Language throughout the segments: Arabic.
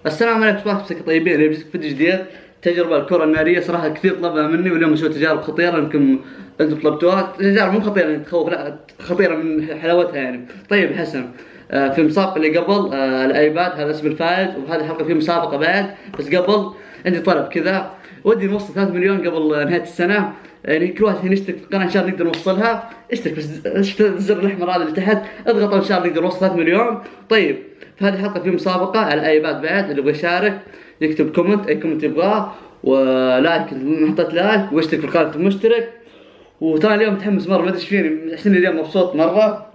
السلام عليكم صباح مساك طيبين. اليوم جيتك فيديو جديد تجربة الكرة النارية. صراحة كثير طلبها مني واليوم اسوي تجارب خطيرة يمكن انتم طلبتوها. تجارب مو خطيرة يعني تخوف، لا خطيرة من حلاوتها يعني. طيب حسن، في المسابقة اللي قبل الايباد هذا اسم الفائز، وهذه الحلقة في مسابقة بعد. بس قبل عندي طلب كذا، ودي نوصل 3 مليون قبل نهاية السنة. يعني كل واحد يشترك في القناة ان شاء الله نقدر نوصلها. اشترك بس الزر الاحمر هذا اللي تحت اضغطه ان شاء الله نقدر نوصل 3 مليون. طيب في هذه الحلقة في مسابقة على الايباد بعد، اللي يبغى يشارك يكتب كومنت، اي كومنت يبغاه، ولايك محطة لايك، واشترك في القناة المشترك. وترى اليوم متحمس مرة، ما ادري ايش فيني، احس اني اليوم مبسوط مرة.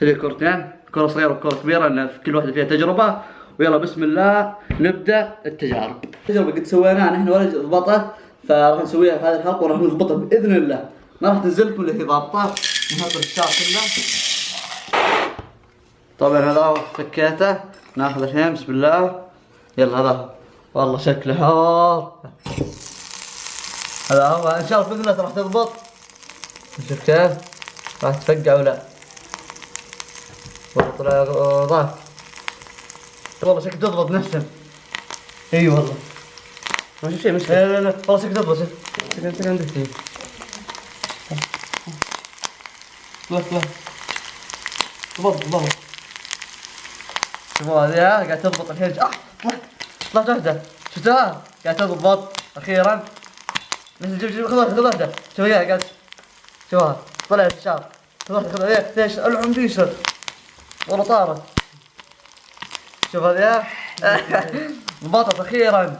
هذه كورتين، كرة صغيرة وكرة كبيرة، لأن في كل واحدة فيها تجربة. ويلا بسم الله نبدأ التجارب. التجربة قد سويناها نحن ولا ضبطت، فراح نسويها في هذه الحلقة وراح نضبطها بإذن الله. ما راح تنزل لكم اللي هي ضابطة. نحط الشعر كله. طبعا هذا هو فكيته، ناخذ الحين بسم الله. يلا هذا هو، والله شكله هذا هو. ان شاء الله باذن الله راح تضبط. نشوف كيف راح تفقع ولا والله طلع ضاق. والله شكله تضبط نفسه. اي والله ما شوف شيء مشكلة. لا والله شكله تضبط. شكله عندك شيء. ضبط. شوفوا هذه قاعد تضبط الحين. طلعت واحدة، شفتها؟ قاعد تضبط أخيرا. جيب خذ واحدة. شوف وياها قاعد، شوفها طلعت الشعر. خذ ليش العم بيسر والله طارت. شوف هذه ضبطت أخيرا.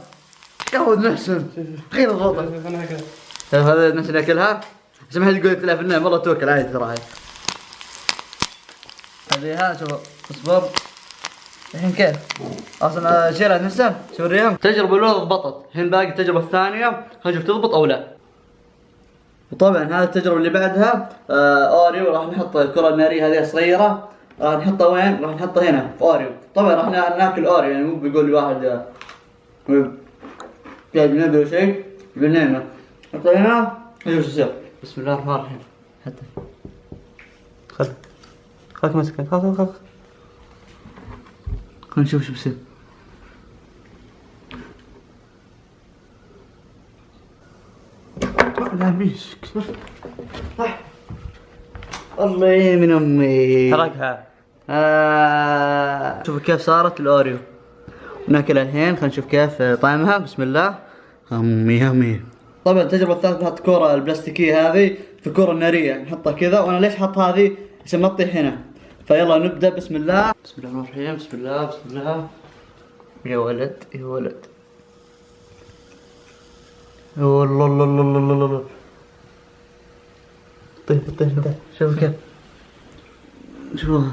قهوة نحسن أخيرا ضبطت. شوف هذا نحسن ناكلها. عشان ما حد يقول تلعب النايم، والله توكل عادي ترى. هذه شوف اصبر الحين كيف اصلا شيلها نفسها. شوف الريم التجربه الاولى ضبطت، الحين باقي التجربه الثانيه خلينا نشوف تضبط او لا. وطبعا هذه التجربه اللي بعدها اوريو. راح نحط الكره الناريه هذه صغيره، راح نحطها وين؟ راح نحطها هنا في اوريو. طبعا راح ناكل اوريو، يعني مو بيقول لي واحد قاعد نبي شيء يقول هنا نحطها هنا. شوف ايش يصير. بسم الله الرحمن الرحيم. حتى خلك مسكن. خلنا نشوف شو بصير. لا ميسك الله من امي حرقها. شوفوا كيف صارت الاوريو. ناكلها الحين، خلينا نشوف كيف طعمها. بسم الله. يمي. طبعا التجربة الثالثة نحط كرة البلاستيكية هذه في الكرة النارية، نحطها كذا. وانا ليش حط هذه؟ عشان ما تطيح هنا. فيلا نبدأ. بسم الله. بسم الله الرحمن الرحيم. بسم الله. يا ولد والله طيب. شوف كيف، شوفها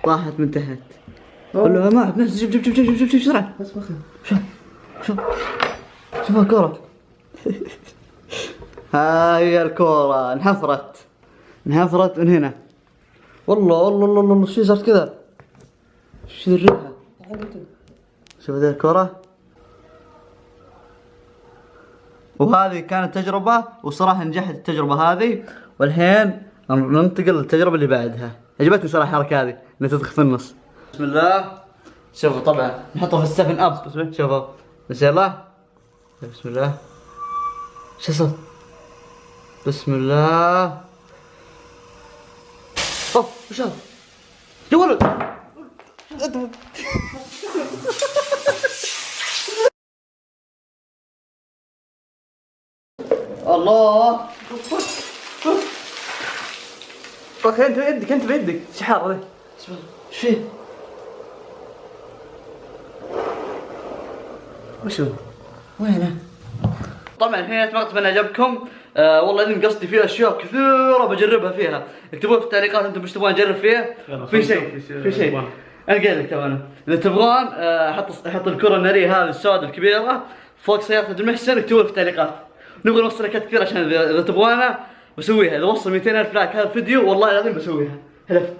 طاحت من تحت. والله ما نفس. جيب بسرعة. شوف الكرة. هاي الكرة انحفرت من هنا. والله شو صارت كذا؟ شو الريحة؟ شوف هذه الكرة. وهذه كانت تجربة، وصراحة نجحت التجربة هذه. والحين ننتقل للتجربة اللي بعدها. عجبتني صراحة الحركة هذه انها تدخل في النص. بسم الله. شوفوا طبعا نحطه في السفن اب. شوفوا بس يلا. بسم الله. شو صار؟ بسم الله. وش هذا؟ يا ولد الله. انت بيدك شحار ذي. ايش فيه؟ وشو؟ وينه؟ طبعا الحين اتمنى ان عجبكم. والله اني قصدي فيه اشياء كثيره بجربها فيها. اكتبوا في التعليقات انتم ايش تبغون نجرب فيه. في شيء انا قايل لك. طبعا اذا تبغون احط الكره الناريه هذه السوداء الكبيره فوق سياره المحسن. اكتبوا في التعليقات. نبغى نوصل لايكات كثير عشان اذا تبغانا بسويها. اذا وصل 200,000 لايك هذا الفيديو والله العظيم بسويها. حلفت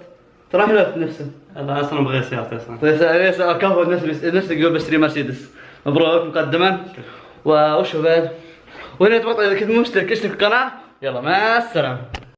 ترى، حلفت نفسه. انا اصلا بغير سيارتي اصلا. كفو الناس اللي يقول بشتري مرسيدس. مبروك مقدما. وش هو بعد؟ وهنا تبغى اذا كنت مشترك اشترك في القناه. يلا مع السلامه.